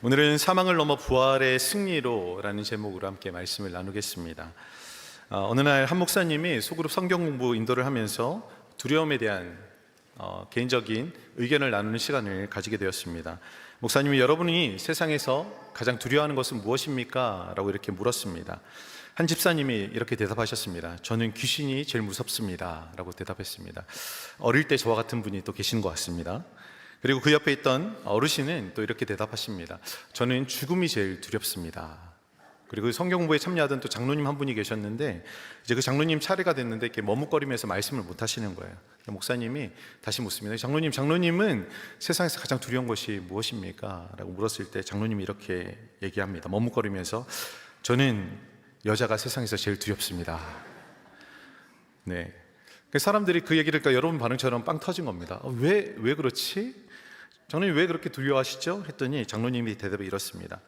오늘은 사망을 넘어 부활의 승리로라는 제목으로 함께 말씀을 나누겠습니다. 어느 날 한 목사님이 소그룹 성경 공부 인도를 하면서 두려움에 대한 개인적인 의견을 나누는 시간을 가지게 되었습니다. 목사님이 여러분이 세상에서 가장 두려워하는 것은 무엇입니까? 라고 이렇게 물었습니다. 한 집사님이 이렇게 대답하셨습니다. 저는 귀신이 제일 무섭습니다. 라고 대답했습니다. 어릴 때 저와 같은 분이 또 계신 것 같습니다. 그리고 그 옆에 있던 어르신은 또 이렇게 대답하십니다. 저는 죽음이 제일 두렵습니다. 그리고 성경 공부에 참여하던 또 장로님 한 분이 계셨는데 이제 그 장로님 차례가 됐는데 이렇게 머뭇거리면서 말씀을 못 하시는 거예요. 목사님이 다시 묻습니다. 장로님은 세상에서 가장 두려운 것이 무엇입니까? 라고 물었을 때 장로님이 이렇게 얘기합니다. 머뭇거리면서 저는 여자가 세상에서 제일 두렵습니다. 네. 사람들이 그 얘기를 그러니까 여러분 반응처럼 빵 터진 겁니다. 왜 그렇지? 장로님 왜 그렇게 두려워하시죠? 했더니 장로님이 대답이 이렇습니다.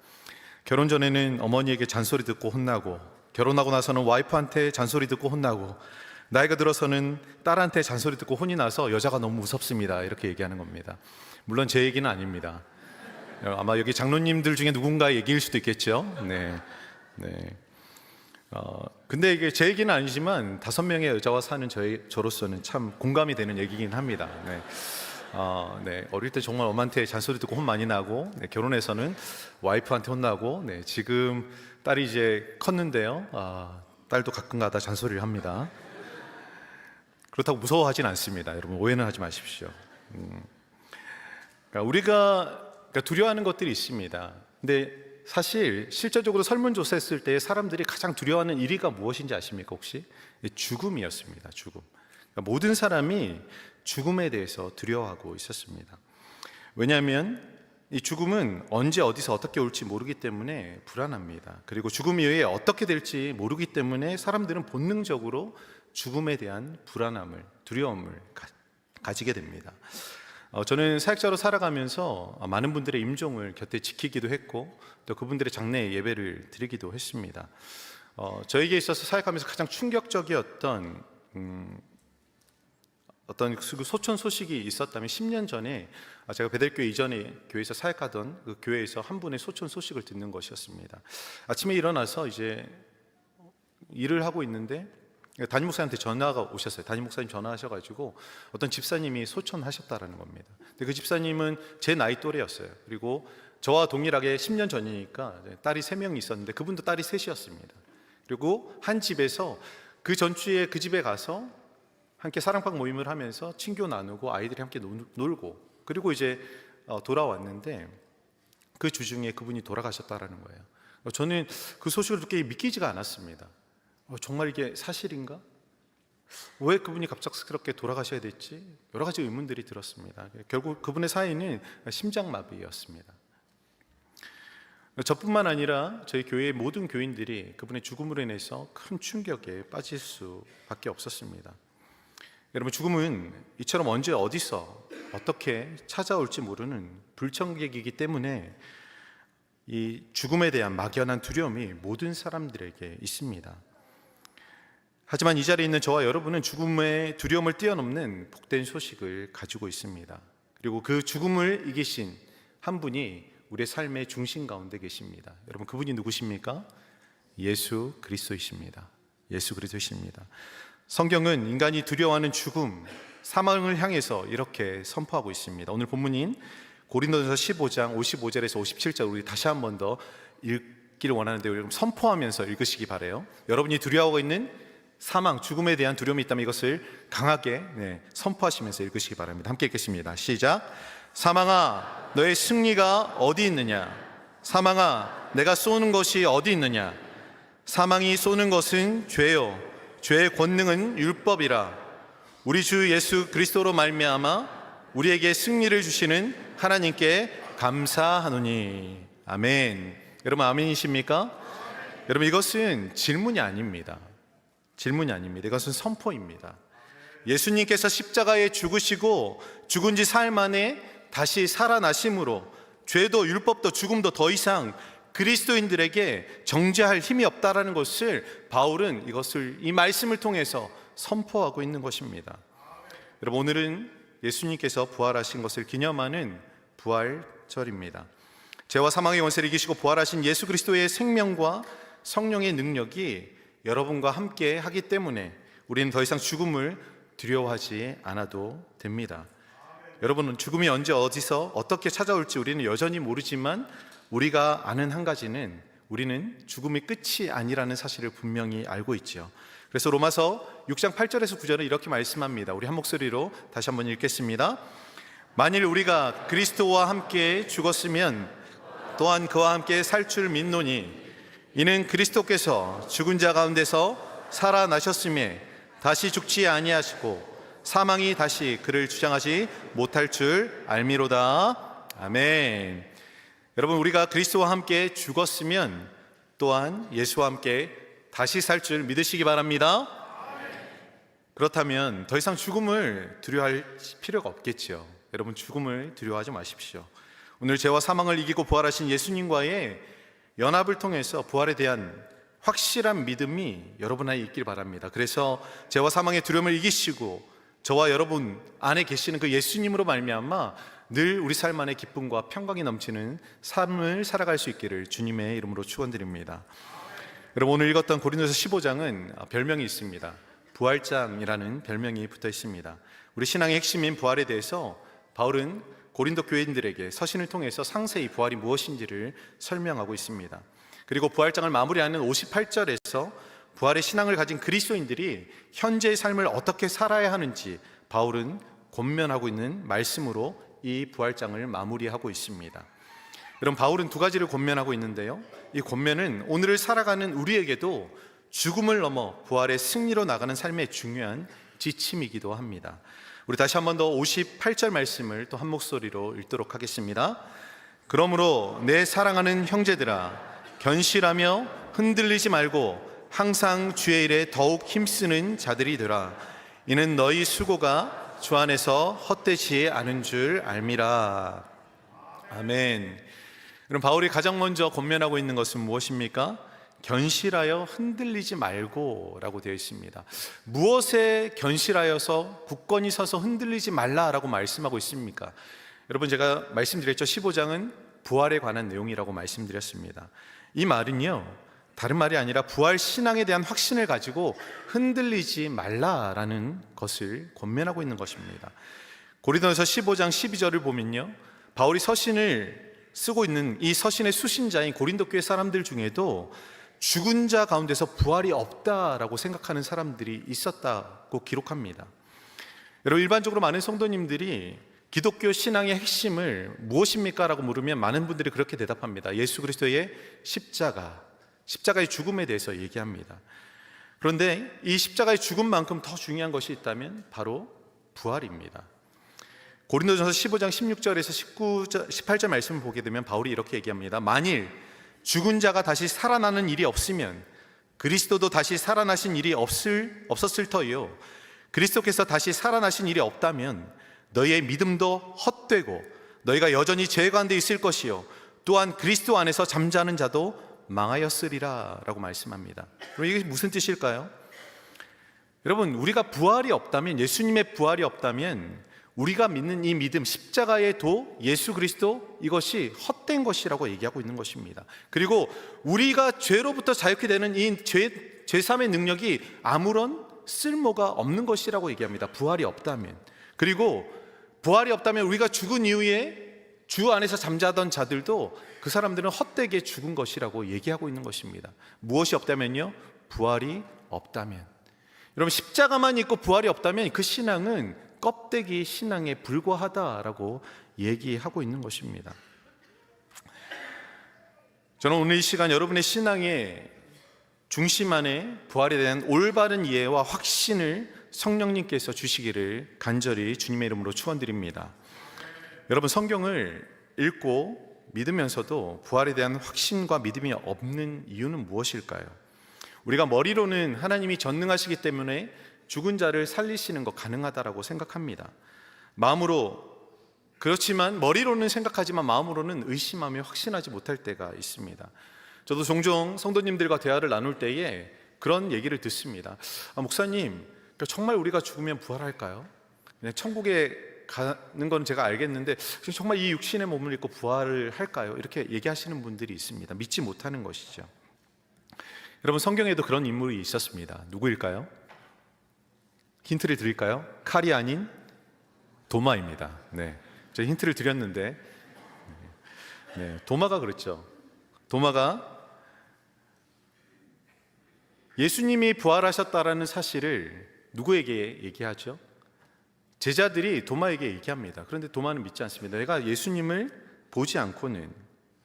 결혼 전에는 어머니에게 잔소리 듣고 혼나고, 결혼하고 나서는 와이프한테 잔소리 듣고 혼나고, 나이가 들어서는 딸한테 잔소리 듣고 혼이 나서 여자가 너무 무섭습니다. 이렇게 얘기하는 겁니다. 물론 제 얘기는 아닙니다. 아마 여기 장로님들 중에 누군가의 얘기일 수도 있겠죠. 네. 근데 이게 제 얘기는 아니지만 5명의 여자와 사는 저로서는 참 공감이 되는 얘기긴 합니다. 네. 어릴 때 정말 엄마한테 잔소리 듣고 혼 많이 나고, 결혼해서는 와이프한테 혼나고, 지금 딸이 이제 컸는데요. 딸도 가끔가다 잔소리를 합니다. 그렇다고 무서워하진 않습니다. 여러분 오해는 하지 마십시오. 그러니까 우리가 두려워하는 것들이 있습니다. 근데 사실 실제적으로 설문조사했을 때 사람들이 가장 두려워하는 1위가 무엇인지 아십니까 혹시? 죽음이었습니다. 죽음. 그러니까 모든 사람이 죽음에 대해서 두려워하고 있었습니다. 왜냐하면 이 죽음은 언제 어디서 어떻게 올지 모르기 때문에 불안합니다. 그리고 죽음 이후에 어떻게 될지 모르기 때문에 사람들은 본능적으로 죽음에 대한 불안함을, 두려움을 가지게 됩니다. 저는 사역자로 살아가면서 많은 분들의 임종을 곁에 지키기도 했고 또 그분들의 장례 예배를 드리기도 했습니다. 저에게 있어서 사역하면서 가장 충격적이었던 어떤 그 소천 소식이 있었다면 10년 전에 제가 베델교회 이전에 교회에서 사역하던 그 교회에서 한 분의 소천 소식을 듣는 것이었습니다. 아침에 일어나서 이제 일을 하고 있는데 담임 목사님한테 전화가 오셨어요. 담임 목사님 전화하셔가지고 어떤 집사님이 소천하셨다라는 겁니다. 근데 그 집사님은 제 나이 또래였어요. 그리고 저와 동일하게 10년 전이니까 딸이 3명이 있었는데 그분도 딸이 3이었습니다. 그리고 한 집에서 그 전주에 그 집에 가서 함께 사랑방 모임을 하면서 친교 나누고 아이들이 함께 놀고 그리고 이제 돌아왔는데 그 주중에 그분이 돌아가셨다라는 거예요. 저는 그 소식을 듣게 믿기지가 않았습니다. 정말 이게 사실인가? 왜 그분이 갑작스럽게 돌아가셔야 됐지? 여러 가지 의문들이 들었습니다. 결국 그분의 사인은 심장마비였습니다. 저뿐만 아니라 저희 교회의 모든 교인들이 그분의 죽음으로 인해서 큰 충격에 빠질 수밖에 없었습니다. 여러분 죽음은 이처럼 언제 어디서 어떻게 찾아올지 모르는 불청객이기 때문에 이 죽음에 대한 막연한 두려움이 모든 사람들에게 있습니다. 하지만 이 자리에 있는 저와 여러분은 죽음의 두려움을 뛰어넘는 복된 소식을 가지고 있습니다. 그리고 그 죽음을 이기신 한 분이 우리의 삶의 중심 가운데 계십니다. 여러분 그분이 누구십니까? 예수 그리스도이십니다. 예수 그리스도이십니다. 성경은 인간이 두려워하는 죽음, 사망을 향해서 이렇게 선포하고 있습니다. 오늘 본문인 고린도전서 15장 55절에서 57절 우리 다시 한 번 더 읽기를 원하는데 여러분 선포하면서 읽으시기 바라요. 여러분이 두려워하고 있는 사망, 죽음에 대한 두려움이 있다면 이것을 강하게 선포하시면서 읽으시기 바랍니다. 함께 읽겠습니다. 시작. 사망아, 너의 승리가 어디 있느냐? 사망아, 내가 쏘는 것이 어디 있느냐? 사망이 쏘는 것은 죄요, 죄의 권능은 율법이라. 우리 주 예수 그리스도로 말미암아 우리에게 승리를 주시는 하나님께 감사하노니. 아멘. 여러분 아멘이십니까? 여러분 이것은 질문이 아닙니다. 질문이 아닙니다. 이것은 선포입니다. 예수님께서 십자가에 죽으시고 죽은 지 사흘 만에 다시 살아나심으로 죄도 율법도 죽음도 더 이상 그리스도인들에게 정죄할 힘이 없다라는 것을 바울은 이 말씀을 통해서 선포하고 있는 것입니다. 여러분 오늘은 예수님께서 부활하신 것을 기념하는 부활절입니다. 죄와 사망의 권세를 이기시고 부활하신 예수 그리스도의 생명과 성령의 능력이 여러분과 함께 하기 때문에 우리는 더 이상 죽음을 두려워하지 않아도 됩니다. 여러분은 죽음이 언제 어디서 어떻게 찾아올지 우리는 여전히 모르지만 우리가 아는 한 가지는 우리는 죽음이 끝이 아니라는 사실을 분명히 알고 있죠. 그래서 로마서 6장 8절에서 9절은 이렇게 말씀합니다. 우리 한 목소리로 다시 한번 읽겠습니다. 만일 우리가 그리스도와 함께 죽었으면 또한 그와 함께 살 줄 믿노니 이는 그리스도께서 죽은 자 가운데서 살아나셨음에 다시 죽지 아니하시고 사망이 다시 그를 주장하지 못할 줄 알미로다. 아멘. 여러분, 우리가 그리스도와 함께 죽었으면 또한 예수와 함께 다시 살 줄 믿으시기 바랍니다. 그렇다면 더 이상 죽음을 두려워할 필요가 없겠죠. 여러분, 죽음을 두려워하지 마십시오. 오늘 죄와 사망을 이기고 부활하신 예수님과의 연합을 통해서 부활에 대한 확실한 믿음이 여러분 안에 있길 바랍니다. 그래서 죄와 사망의 두려움을 이기시고 저와 여러분 안에 계시는 그 예수님으로 말미암아 늘 우리 삶 안에 기쁨과 평강이 넘치는 삶을 살아갈 수 있기를 주님의 이름으로 축원드립니다. 여러분, 오늘 읽었던 고린도서 15장은 별명이 있습니다. 부활장이라는 별명이 붙어 있습니다. 우리 신앙의 핵심인 부활에 대해서 바울은 고린도 교인들에게 서신을 통해서 상세히 부활이 무엇인지를 설명하고 있습니다. 그리고 부활장을 마무리하는 58절에서 부활의 신앙을 가진 그리스도인들이 현재의 삶을 어떻게 살아야 하는지 바울은 권면하고 있는 말씀으로 이 부활장을 마무리하고 있습니다. 여러분, 바울은 두 가지를 권면하고 있는데요, 이 권면은 오늘을 살아가는 우리에게도 죽음을 넘어 부활의 승리로 나가는 삶의 중요한 지침이기도 합니다. 우리 다시 한 번 더 58절 말씀을 또 한 목소리로 읽도록 하겠습니다. 그러므로 내 사랑하는 형제들아, 견실하며 흔들리지 말고 항상 주의 일에 더욱 힘쓰는 자들이 되라. 이는 너희 수고가 주 안에서 헛되지 않은 줄 알미라. 아멘. 그럼 바울이 가장 먼저 권면하고 있는 것은 무엇입니까? 견실하여 흔들리지 말고 라고 되어 있습니다. 무엇에 견실하여서 굳건히 서서 흔들리지 말라라고 말씀하고 있습니까? 여러분, 제가 말씀드렸죠. 15장은 부활에 관한 내용이라고 말씀드렸습니다. 이 말은요, 다른 말이 아니라 부활 신앙에 대한 확신을 가지고 흔들리지 말라라는 것을 권면하고 있는 것입니다. 고린도서 15장 12절을 보면요, 바울이 서신을 쓰고 있는 이 서신의 수신자인 고린도 교회 사람들 중에도 죽은 자 가운데서 부활이 없다라고 생각하는 사람들이 있었다고 기록합니다. 여러분, 일반적으로 많은 성도님들이 기독교 신앙의 핵심을 무엇입니까? 라고 물으면 많은 분들이 그렇게 대답합니다. 예수 그리스도의 십자가의 죽음에 대해서 얘기합니다. 그런데 이 십자가의 죽음만큼 더 중요한 것이 있다면 바로 부활입니다. 고린도전서 15장 16절에서 18절 말씀을 보게 되면 바울이 이렇게 얘기합니다. 만일 죽은 자가 다시 살아나는 일이 없으면 그리스도도 다시 살아나신 일이 없었을 터이요, 그리스도께서 다시 살아나신 일이 없다면 너희의 믿음도 헛되고 너희가 여전히 죄 가운데 있을 것이요 또한 그리스도 안에서 잠자는 자도 망하였으리라 라고 말씀합니다. 그럼 이게 무슨 뜻일까요? 여러분, 우리가 부활이 없다면, 예수님의 부활이 없다면 우리가 믿는 이 믿음, 십자가의 도, 예수 그리스도, 이것이 헛된 것이라고 얘기하고 있는 것입니다. 그리고 우리가 죄로부터 자유케 되는 이 죄삼의 능력이 아무런 쓸모가 없는 것이라고 얘기합니다. 부활이 없다면. 그리고 부활이 없다면 우리가 죽은 이후에 주 안에서 잠자던 자들도 그 사람들은 헛되게 죽은 것이라고 얘기하고 있는 것입니다. 무엇이 없다면요? 부활이 없다면. 여러분, 십자가만 있고 부활이 없다면 그 신앙은 껍데기 신앙에 불과하다라고 얘기하고 있는 것입니다. 저는 오늘 이 시간 여러분의 신앙의 중심 안에 부활에 대한 올바른 이해와 확신을 성령님께서 주시기를 간절히 주님의 이름으로 축원드립니다. 여러분, 성경을 읽고 믿으면서도 부활에 대한 확신과 믿음이 없는 이유는 무엇일까요? 우리가 머리로는 하나님이 전능하시기 때문에 죽은 자를 살리시는 거 가능하다라고 생각합니다. 마음으로 그렇지만, 머리로는 생각하지만 마음으로는 의심하며 확신하지 못할 때가 있습니다. 저도 종종 성도님들과 대화를 나눌 때에 그런 얘기를 듣습니다. 목사님, 정말 우리가 죽으면 부활할까요? 천국에 가는 건 제가 알겠는데 정말 이 육신의 몸을 입고 부활을 할까요? 이렇게 얘기하시는 분들이 있습니다. 믿지 못하는 것이죠. 여러분, 성경에도 그런 인물이 있었습니다. 누구일까요? 힌트를 드릴까요? 칼이 아닌 도마입니다. 네, 제가 힌트를 드렸는데 도마가 그랬죠. 도마가 예수님이 부활하셨다라는 사실을 누구에게 얘기하죠? 제자들이 도마에게 얘기합니다. 그런데 도마는 믿지 않습니다. 내가 예수님을 보지 않고는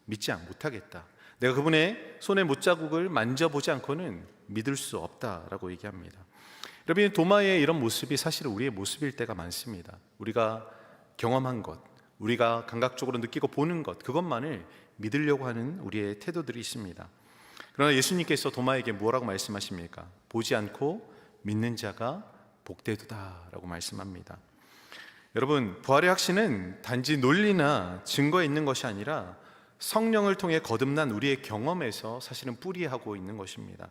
믿지 못하겠다. 내가 그분의 손의 못자국을 만져보지 않고는 믿을 수 없다라고 얘기합니다. 여러분, 도마의 이런 모습이 사실 우리의 모습일 때가 많습니다. 우리가 경험한 것, 우리가 감각적으로 느끼고 보는 것, 그것만을 믿으려고 하는 우리의 태도들이 있습니다. 그러나 예수님께서 도마에게 뭐라고 말씀하십니까? 보지 않고 믿는 자가 복되도다라고 말씀합니다. 여러분, 부활의 확신은 단지 논리나 증거에 있는 것이 아니라 성령을 통해 거듭난 우리의 경험에서 사실은 뿌리하고 있는 것입니다.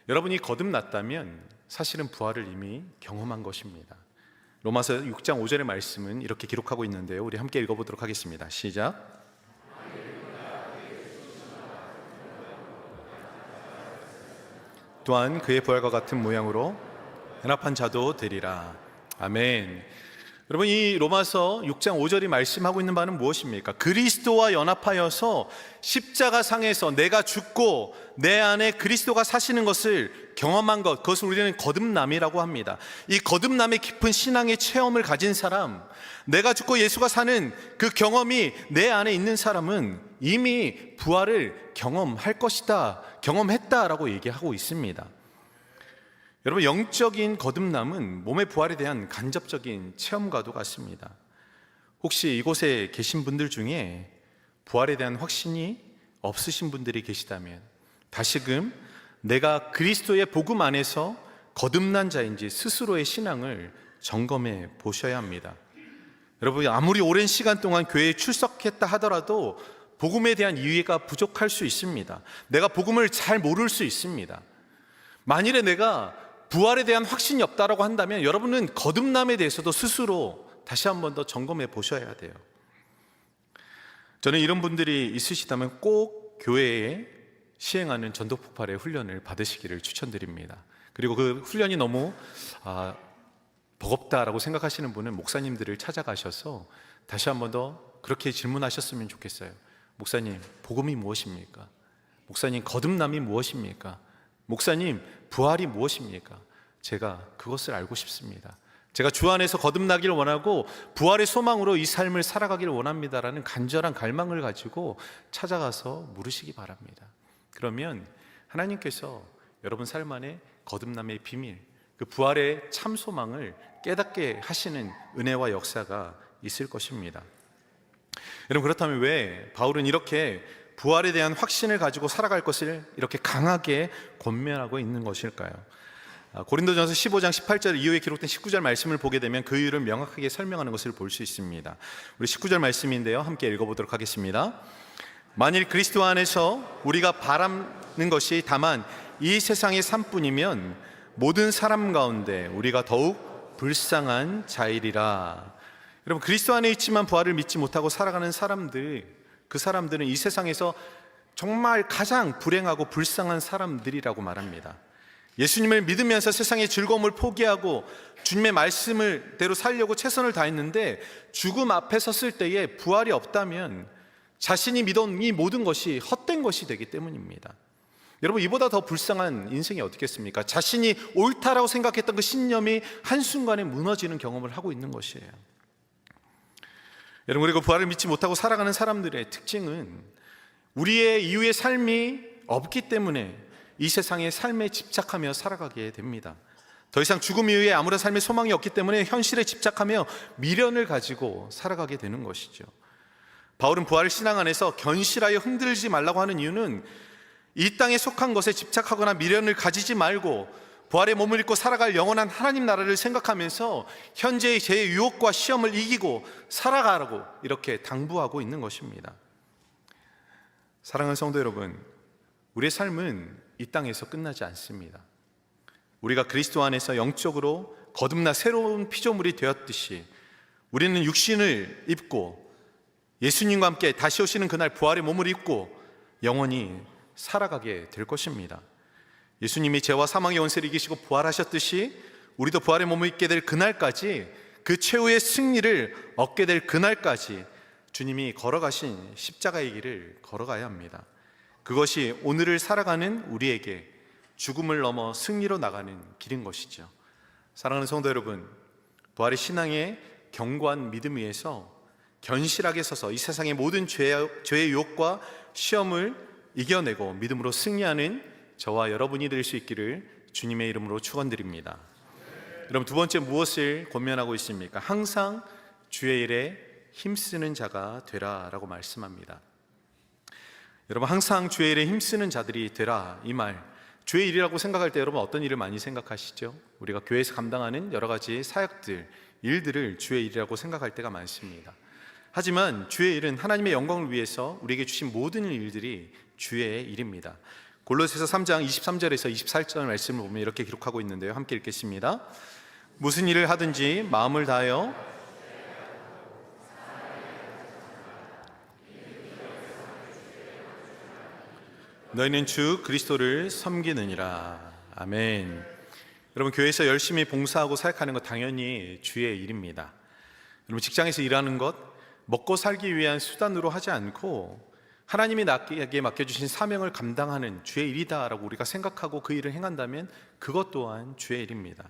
여러분이 거듭났다면 사실은 부활을 이미 경험한 것입니다. 로마서 6장 5절의 말씀은 이렇게 기록하고 있는데요, 우리 함께 읽어보도록 하겠습니다. 시작. 또한 그의 부활과 같은 모양으로 연합한 자도 되리라. 아멘. 여러분, 이 로마서 6장 5절이 말씀하고 있는 바는 무엇입니까? 그리스도와 연합하여서 십자가 상에서 내가 죽고 내 안에 그리스도가 사시는 것을 경험한 것, 그것을 우리는 거듭남이라고 합니다. 이 거듭남의 깊은 신앙의 체험을 가진 사람, 내가 죽고 예수가 사는 그 경험이 내 안에 있는 사람은 이미 부활을 경험할 것이다, 경험했다라고 얘기하고 있습니다. 여러분, 영적인 거듭남은 몸의 부활에 대한 간접적인 체험과도 같습니다. 혹시 이곳에 계신 분들 중에 부활에 대한 확신이 없으신 분들이 계시다면 다시금 내가 그리스도의 복음 안에서 거듭난 자인지 스스로의 신앙을 점검해 보셔야 합니다. 여러분, 아무리 오랜 시간 동안 교회에 출석했다 하더라도 복음에 대한 이해가 부족할 수 있습니다. 내가 복음을 잘 모를 수 있습니다. 만일에 내가 부활에 대한 확신이 없다라고 한다면 여러분은 거듭남에 대해서도 스스로 다시 한 번 더 점검해 보셔야 돼요. 저는 이런 분들이 있으시다면 꼭 교회에 시행하는 전도폭발의 훈련을 받으시기를 추천드립니다. 그리고 그 훈련이 너무 버겁다라고 생각하시는 분은 목사님들을 찾아가셔서 다시 한 번 더 그렇게 질문하셨으면 좋겠어요. 목사님, 복음이 무엇입니까? 목사님, 거듭남이 무엇입니까? 목사님, 부활이 무엇입니까? 제가 그것을 알고 싶습니다. 제가 주 안에서 거듭나기를 원하고 부활의 소망으로 이 삶을 살아가기를 원합니다라는 간절한 갈망을 가지고 찾아가서 물으시기 바랍니다. 그러면 하나님께서 여러분 삶 안에 거듭남의 비밀, 그 부활의 참 소망을 깨닫게 하시는 은혜와 역사가 있을 것입니다. 여러분, 그렇다면 왜 바울은 이렇게 부활에 대한 확신을 가지고 살아갈 것을 이렇게 강하게 권면하고 있는 것일까요? 고린도전서 15장 18절 이후에 기록된 19절 말씀을 보게 되면 그 이유를 명확하게 설명하는 것을 볼 수 있습니다. 우리 19절 말씀인데요, 함께 읽어보도록 하겠습니다. 만일 그리스도 안에서 우리가 바라는 것이 다만 이 세상의 삶뿐이면 모든 사람 가운데 우리가 더욱 불쌍한 자이리라. 여러분, 그리스도 안에 있지만 부활을 믿지 못하고 살아가는 사람들, 그 사람들은 이 세상에서 정말 가장 불행하고 불쌍한 사람들이라고 말합니다. 예수님을 믿으면서 세상의 즐거움을 포기하고 주님의 말씀대로 살려고 최선을 다했는데 죽음 앞에 섰을 때에 부활이 없다면 자신이 믿은 이 모든 것이 헛된 것이 되기 때문입니다. 여러분, 이보다 더 불쌍한 인생이 어떻겠습니까? 자신이 옳다라고 생각했던 그 신념이 한순간에 무너지는 경험을 하고 있는 것이에요. 여러분, 그리고 부활을 믿지 못하고 살아가는 사람들의 특징은 우리의 이후의 삶이 없기 때문에 이 세상의 삶에 집착하며 살아가게 됩니다. 더 이상 죽음 이후에 아무런 삶의 소망이 없기 때문에 현실에 집착하며 미련을 가지고 살아가게 되는 것이죠. 바울은 부활 신앙 안에서 견실하여 흔들지 말라고 하는 이유는 이 땅에 속한 것에 집착하거나 미련을 가지지 말고 부활의 몸을 입고 살아갈 영원한 하나님 나라를 생각하면서 현재의 죄의 유혹과 시험을 이기고 살아가라고 이렇게 당부하고 있는 것입니다. 사랑하는 성도 여러분, 우리의 삶은 이 땅에서 끝나지 않습니다. 우리가 그리스도 안에서 영적으로 거듭나 새로운 피조물이 되었듯이 우리는 육신을 입고 예수님과 함께 다시 오시는 그날 부활의 몸을 입고 영원히 살아가게 될 것입니다. 예수님이 죄와 사망의 원세를 이기시고 부활하셨듯이 우리도 부활의 몸을 입게 될 그날까지, 그 최후의 승리를 얻게 될 그날까지 주님이 걸어가신 십자가의 길을 걸어가야 합니다. 그것이 오늘을 살아가는 우리에게 죽음을 넘어 승리로 나가는 길인 것이죠. 사랑하는 성도 여러분, 부활의 신앙의 견고한 믿음 위에서 견실하게 서서 이 세상의 모든 죄의 유혹과 시험을 이겨내고 믿음으로 승리하는 저와 여러분이 될 수 있기를 주님의 이름으로 축원드립니다. 여러분, 두 번째 무엇을 권면하고 있습니까? 항상 주의 일에 힘쓰는 자가 되라라고 말씀합니다. 여러분, 항상 주의 일에 힘쓰는 자들이 되라, 이 말, 주의 일이라고 생각할 때 여러분 어떤 일을 많이 생각하시죠? 우리가 교회에서 감당하는 여러 가지 사역들, 일들을 주의 일이라고 생각할 때가 많습니다. 하지만 주의 일은 하나님의 영광을 위해서 우리에게 주신 모든 일들이 주의 일입니다. 골로새서 3장 23절에서 24절 말씀을 보면 이렇게 기록하고 있는데요, 함께 읽겠습니다. 무슨 일을 하든지 마음을 다하여 너희는 주 그리스도를 섬기느니라. 아멘. 여러분, 교회에서 열심히 봉사하고 사역하는 것 당연히 주의 일입니다. 여러분, 직장에서 일하는 것 먹고 살기 위한 수단으로 하지 않고 하나님이 나에게 맡겨주신 사명을 감당하는 주의 일이다라고 우리가 생각하고 그 일을 행한다면 그것 또한 주의 일입니다.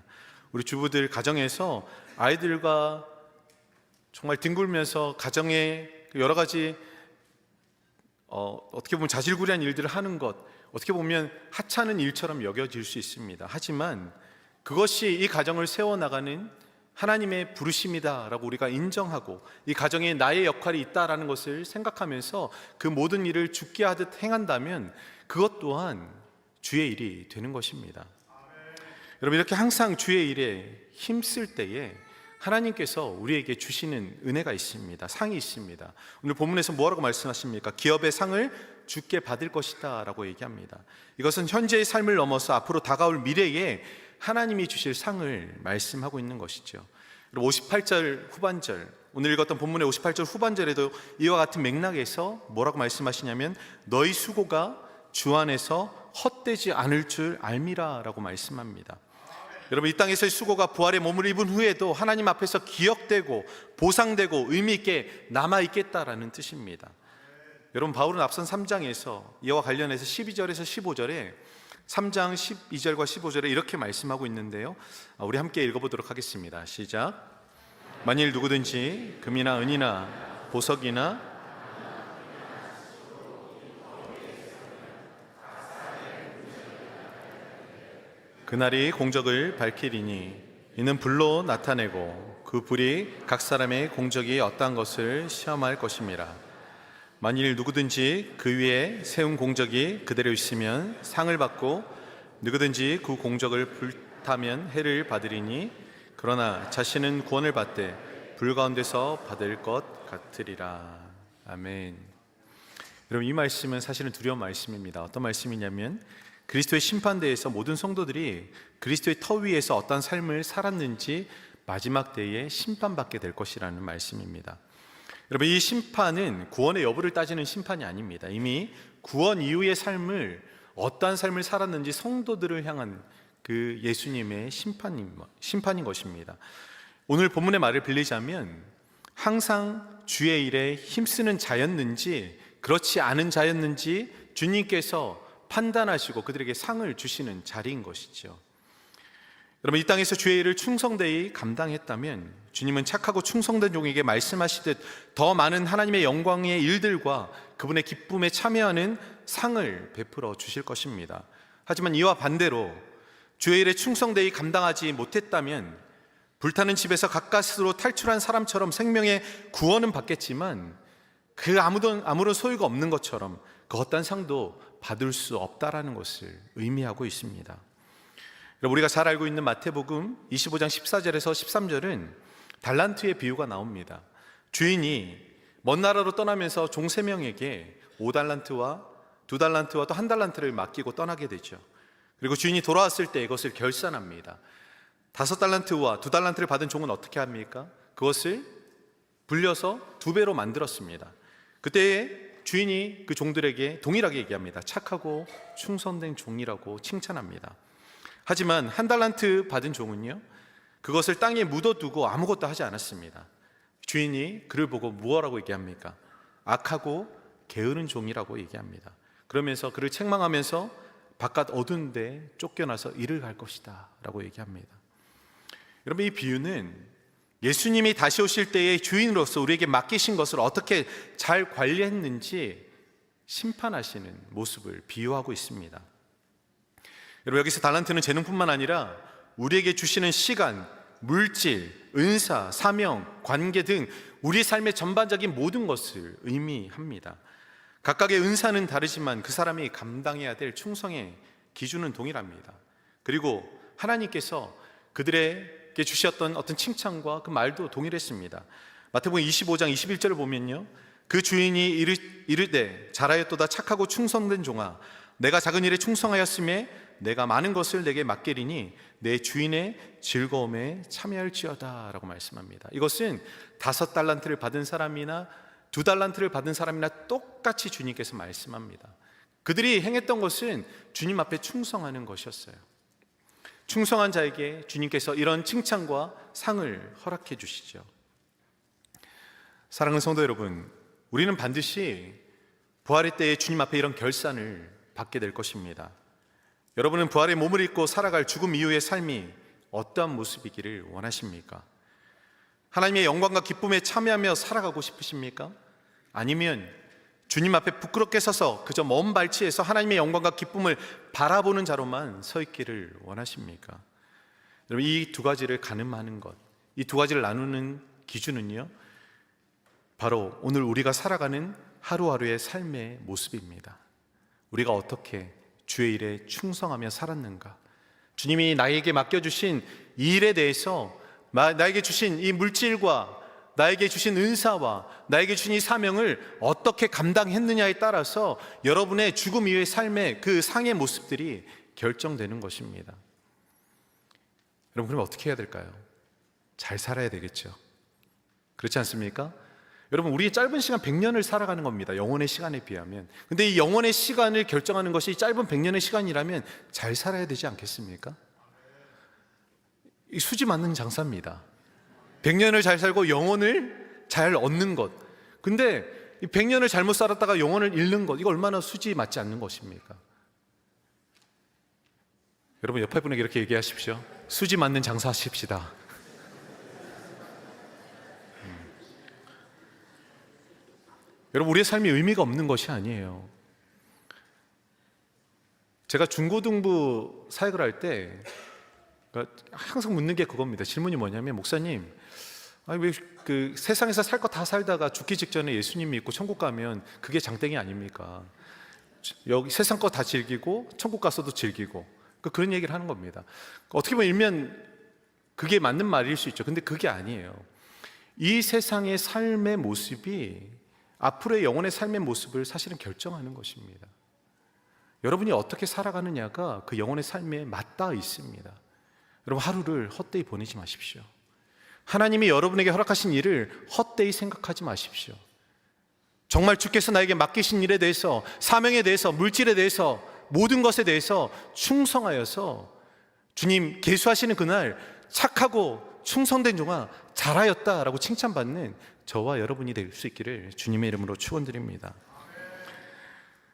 우리 주부들 가정에서 아이들과 정말 뒹굴면서 가정의 여러 가지 어떻게 보면 자질구레한 일들을 하는 것, 어떻게 보면 하찮은 일처럼 여겨질 수 있습니다. 하지만 그것이 이 가정을 세워나가는 하나님의 부르심이다라고 우리가 인정하고 이 가정에 나의 역할이 있다라는 것을 생각하면서 그 모든 일을 죽게 하듯 행한다면 그것 또한 주의 일이 되는 것입니다. 여러분, 이렇게 항상 주의 일에 힘쓸 때에 하나님께서 우리에게 주시는 은혜가 있습니다. 상이 있습니다. 오늘 본문에서 뭐라고 말씀하십니까? 기업의 상을 주께 받을 것이다 라고 얘기합니다. 이것은 현재의 삶을 넘어서 앞으로 다가올 미래에 하나님이 주실 상을 말씀하고 있는 것이죠. 58절 후반절, 오늘 읽었던 본문의 58절 후반절에도 이와 같은 맥락에서 뭐라고 말씀하시냐면 너희 수고가 주 안에서 헛되지 않을 줄 알미라 라고 말씀합니다. 여러분, 이 땅에서의 수고가 부활의 몸을 입은 후에도 하나님 앞에서 기억되고 보상되고 의미 있게 남아있겠다라는 뜻입니다. 여러분, 바울은 앞선 3장에서 이와 관련해서 12절에서 15절에 3장 12절과 15절에 이렇게 말씀하고 있는데요, 우리 함께 읽어보도록 하겠습니다. 시작. 만일 누구든지 금이나 은이나 보석이나 그날이 공적을 밝히리니 이는 불로 나타내고 그 불이 각 사람의 공적이 어떠한 것을 시험할 것임이라. 만일 누구든지 그 위에 세운 공적이 그대로 있으면 상을 받고 누구든지 그 공적을 불타면 해를 받으리니 그러나 자신은 구원을 받되 불 가운데서 받을 것 같으리라. 아멘. 여러분, 이 말씀은 사실은 두려운 말씀입니다. 어떤 말씀이냐면 그리스도의 심판대에서 모든 성도들이 그리스도의 터 위에서 어떤 삶을 살았는지 마지막 때에 심판받게 될 것이라는 말씀입니다. 여러분, 이 심판은 구원의 여부를 따지는 심판이 아닙니다. 이미 구원 이후의 삶을, 어떠한 삶을 살았는지 성도들을 향한 그 예수님의 심판인 것입니다. 오늘 본문의 말을 빌리자면 항상 주의 일에 힘쓰는 자였는지 그렇지 않은 자였는지 주님께서 판단하시고 그들에게 상을 주시는 자리인 것이죠. 여러분, 이 땅에서 주의 일을 충성되이 감당했다면 주님은 착하고 충성된 종에게 말씀하시듯 더 많은 하나님의 영광의 일들과 그분의 기쁨에 참여하는 상을 베풀어 주실 것입니다. 하지만 이와 반대로 주의 일에 충성되이 감당하지 못했다면 불타는 집에서 가까스로 탈출한 사람처럼 생명의 구원은 받겠지만 그 아무런 소유가 없는 것처럼 그 어떤 상도 받을 수 없다라는 것을 의미하고 있습니다. 우리가 잘 알고 있는 마태복음 25장 14절에서 13절은 달란트의 비유가 나옵니다. 주인이 먼 나라로 떠나면서 종 3명에게 5달란트와 2달란트와 또 1달란트를 맡기고 떠나게 되죠. 그리고 주인이 돌아왔을 때 이것을 결산합니다. 5달란트와 2달란트를 받은 종은 어떻게 합니까? 그것을 불려서 2배로 만들었습니다. 그때 주인이 그 종들에게 동일하게 얘기합니다. 착하고 충성된 종이라고 칭찬합니다. 하지만 1달란트 받은 종은요, 그것을 땅에 묻어두고 아무것도 하지 않았습니다. 주인이 그를 보고 무엇라고 얘기합니까? 악하고 게으른 종이라고 얘기합니다. 그러면서 그를 책망하면서 바깥 어두운 데 쫓겨나서 일을 갈 것이다 라고 얘기합니다. 여러분, 이 비유는 예수님이 다시 오실 때의 주인으로서 우리에게 맡기신 것을 어떻게 잘 관리했는지 심판하시는 모습을 비유하고 있습니다. 여러분, 여기서 달란트는 재능뿐만 아니라 우리에게 주시는 시간, 물질, 은사, 사명, 관계 등 우리 삶의 전반적인 모든 것을 의미합니다. 각각의 은사는 다르지만 그 사람이 감당해야 될 충성의 기준은 동일합니다. 그리고 하나님께서 그들에게 주셨던 어떤 칭찬과 그 말도 동일했습니다. 마태복음 25장 21절을 보면요, 그 주인이 이르되 잘하였도다 착하고 충성된 종아, 내가 작은 일에 충성하였음에 내가 많은 것을 내게 맡기리니 내 주인의 즐거움에 참여할지어다 라고 말씀합니다. 이것은 5달란트를 받은 사람이나 2달란트를 받은 사람이나 똑같이 주님께서 말씀합니다. 그들이 행했던 것은 주님 앞에 충성하는 것이었어요. 충성한 자에게 주님께서 이런 칭찬과 상을 허락해 주시죠. 사랑하는 성도 여러분, 우리는 반드시 부활의 때에 주님 앞에 이런 결산을 받게 될 것입니다. 여러분은 부활의 몸을 입고 살아갈 죽음 이후의 삶이 어떠한 모습이기를 원하십니까? 하나님의 영광과 기쁨에 참여하며 살아가고 싶으십니까? 아니면 주님 앞에 부끄럽게 서서 그저 먼 발치에서 하나님의 영광과 기쁨을 바라보는 자로만 서 있기를 원하십니까? 여러분, 이 2가지를 가늠하는 것, 이 2가지를 나누는 기준은요, 바로 오늘 우리가 살아가는 하루하루의 삶의 모습입니다. 우리가 어떻게 주의 일에 충성하며 살았는가? 주님이 나에게 맡겨주신 이 일에 대해서 나에게 주신 이 물질과 나에게 주신 은사와 나에게 주신 이 사명을 어떻게 감당했느냐에 따라서 여러분의 죽음 이후의 삶의 그 상의 모습들이 결정되는 것입니다. 여러분, 그럼 어떻게 해야 될까요? 잘 살아야 되겠죠. 그렇지 않습니까? 여러분, 우리의 짧은 시간 100년을 살아가는 겁니다. 영혼의 시간에 비하면. 근데 이 영혼의 시간을 결정하는 것이 짧은 100년의 시간이라면 잘 살아야 되지 않겠습니까? 이 수지 맞는 장사입니다. 100년을 잘 살고 영혼을 잘 얻는 것. 근데 이 100년을 잘못 살았다가 영혼을 잃는 것, 이거 얼마나 수지 맞지 않는 것입니까? 여러분, 옆에 분에게 이렇게 얘기하십시오. 수지 맞는 장사 하십시다. 여러분, 우리의 삶이 의미가 없는 것이 아니에요. 제가 중고등부 사역을 할 때 항상 묻는 게 그겁니다. 질문이 뭐냐면, 목사님, 왜 그 세상에서 살 거 다 살다가 죽기 직전에 예수님 믿고 천국 가면 그게 장땡이 아닙니까? 여기 세상 거 다 즐기고 천국 가서도 즐기고, 그런 얘기를 하는 겁니다. 어떻게 보면 일면 그게 맞는 말일 수 있죠. 근데 그게 아니에요. 이 세상의 삶의 모습이 앞으로의 영혼의 삶의 모습을 사실은 결정하는 것입니다. 여러분이 어떻게 살아가느냐가 그 영혼의 삶에 맞닿아 있습니다. 여러분, 하루를 헛되이 보내지 마십시오. 하나님이 여러분에게 허락하신 일을 헛되이 생각하지 마십시오. 정말 주께서 나에게 맡기신 일에 대해서, 사명에 대해서, 물질에 대해서, 모든 것에 대해서 충성하여서 주님 계수하시는 그날 착하고 충성된 종아 잘하였다라고 칭찬받는 저와 여러분이 될 수 있기를 주님의 이름으로 축원드립니다.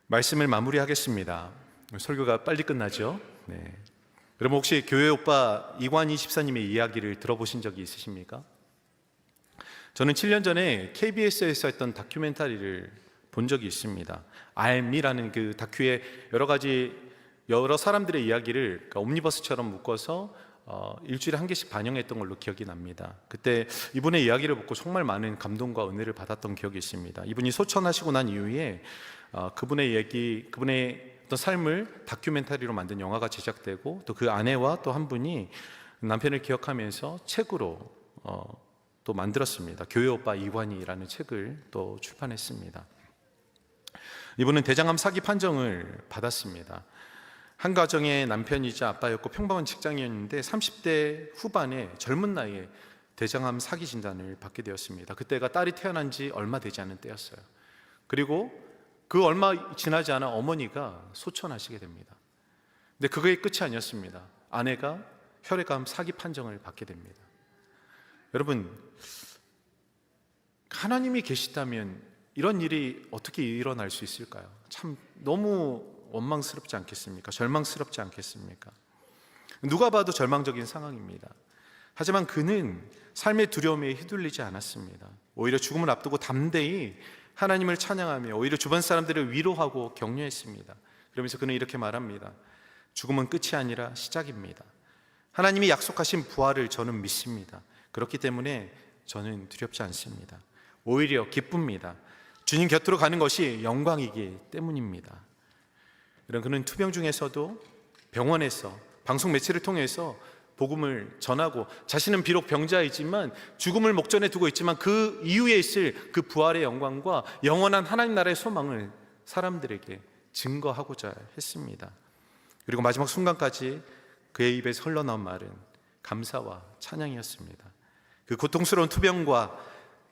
말씀을 마무리하겠습니다. 설교가 빨리 끝나죠. 네. 여러분, 혹시 교회 오빠 이관희 집사님의 이야기를 들어보신 적이 있으십니까? 저는 7년 전에 KBS에서 했던 다큐멘터리를 본 적이 있습니다. 알미라는 그 다큐에 여러 사람들의 이야기를, 그러니까 옴니버스처럼 묶어서 일주일에 한 개씩 반영했던 걸로 기억이 납니다. 그때 이분의 이야기를 듣고 정말 많은 감동과 은혜를 받았던 기억이 있습니다. 이분이 소천하시고 난 이후에 그분의 어떤 삶을 다큐멘터리로 만든 영화가 제작되고, 또 그 아내와 또 한 분이 남편을 기억하면서 책으로 또 만들었습니다. 교회 오빠 이관희라는 책을 또 출판했습니다. 이분은 대장암 사기 판정을 받았습니다. 한 가정의 남편이자 아빠였고 평범한 직장인이었는데 30대 후반에 젊은 나이에 대장암 사기 진단을 받게 되었습니다. 그때가 딸이 태어난 지 얼마 되지 않은 때였어요. 그리고 그 얼마 지나지 않아 어머니가 소천하시게 됩니다. 근데 그게 끝이 아니었습니다. 아내가 혈액암 사기 판정을 받게 됩니다. 여러분, 하나님이 계시다면 이런 일이 어떻게 일어날 수 있을까요? 참 너무 원망스럽지 않겠습니까? 절망스럽지 않겠습니까? 누가 봐도 절망적인 상황입니다. 하지만 그는 삶의 두려움에 휘둘리지 않았습니다. 오히려 죽음을 앞두고 담대히 하나님을 찬양하며 오히려 주변 사람들을 위로하고 격려했습니다. 그러면서 그는 이렇게 말합니다. 죽음은 끝이 아니라 시작입니다. 하나님이 약속하신 부활을 저는 믿습니다. 그렇기 때문에 저는 두렵지 않습니다. 오히려 기쁩니다. 주님 곁으로 가는 것이 영광이기 때문입니다. 이런 그는 투병 중에서도 병원에서 방송 매체를 통해서 복음을 전하고 자신은 비록 병자이지만 죽음을 목전에 두고 있지만 그 이후에 있을 그 부활의 영광과 영원한 하나님 나라의 소망을 사람들에게 증거하고자 했습니다. 그리고 마지막 순간까지 그의 입에서 흘러나온 말은 감사와 찬양이었습니다. 그 고통스러운 투병과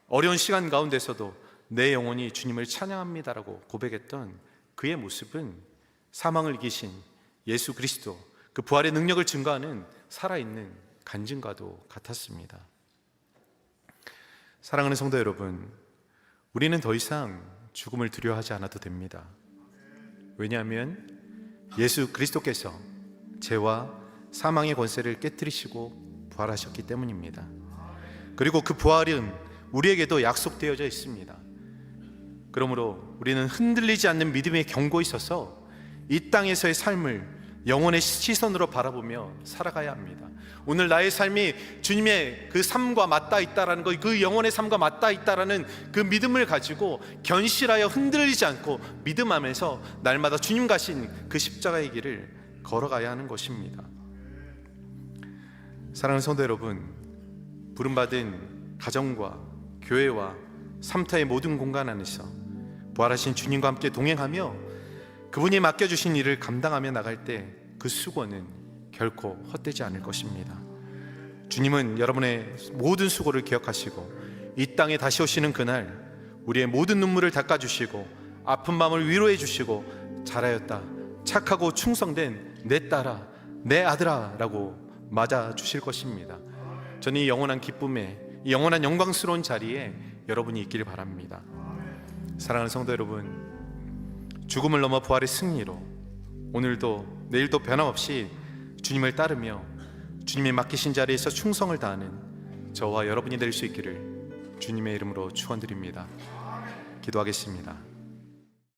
어려운 시간 가운데서도 내 영혼이 주님을 찬양합니다라고 고백했던 그의 모습은 사망을 이기신 예수 그리스도, 그 부활의 능력을 증거하는 살아있는 간증과도 같았습니다. 사랑하는 성도 여러분, 우리는 더 이상 죽음을 두려워하지 않아도 됩니다. 왜냐하면 예수 그리스도께서 죄와 사망의 권세를 깨뜨리시고 부활하셨기 때문입니다. 그리고 그 부활은 우리에게도 약속되어져 있습니다. 그러므로 우리는 흔들리지 않는 믿음의 견고에 있어서 이 땅에서의 삶을 영혼의 시선으로 바라보며 살아가야 합니다. 오늘 나의 삶이 주님의 그 삶과 맞닿아 있다라는 것, 그 영혼의 삶과 맞닿아 있다라는 그 믿음을 가지고 견실하여 흔들리지 않고 믿음 안에서 날마다 주님 가신 그 십자가의 길을 걸어가야 하는 것입니다. 사랑하는 성도 여러분, 부름받은 가정과 교회와 삶터의 모든 공간 안에서 부활하신 주님과 함께 동행하며 그분이 맡겨주신 일을 감당하며 나갈 때 그 수고는 결코 헛되지 않을 것입니다. 주님은 여러분의 모든 수고를 기억하시고 이 땅에 다시 오시는 그날 우리의 모든 눈물을 닦아주시고 아픈 마음을 위로해 주시고 잘하였다, 착하고 충성된 내 딸아, 내 아들아 라고 맞아주실 것입니다. 저는 이 영원한 기쁨에, 이 영원한 영광스러운 자리에 여러분이 있기를 바랍니다. 사랑하는 성도 여러분, 죽음을 넘어 부활의 승리로 오늘도 내일도 변함없이 주님을 따르며 주님이 맡기신 자리에서 충성을 다하는 저와 여러분이 될 수 있기를 주님의 이름으로 축원드립니다. 기도하겠습니다.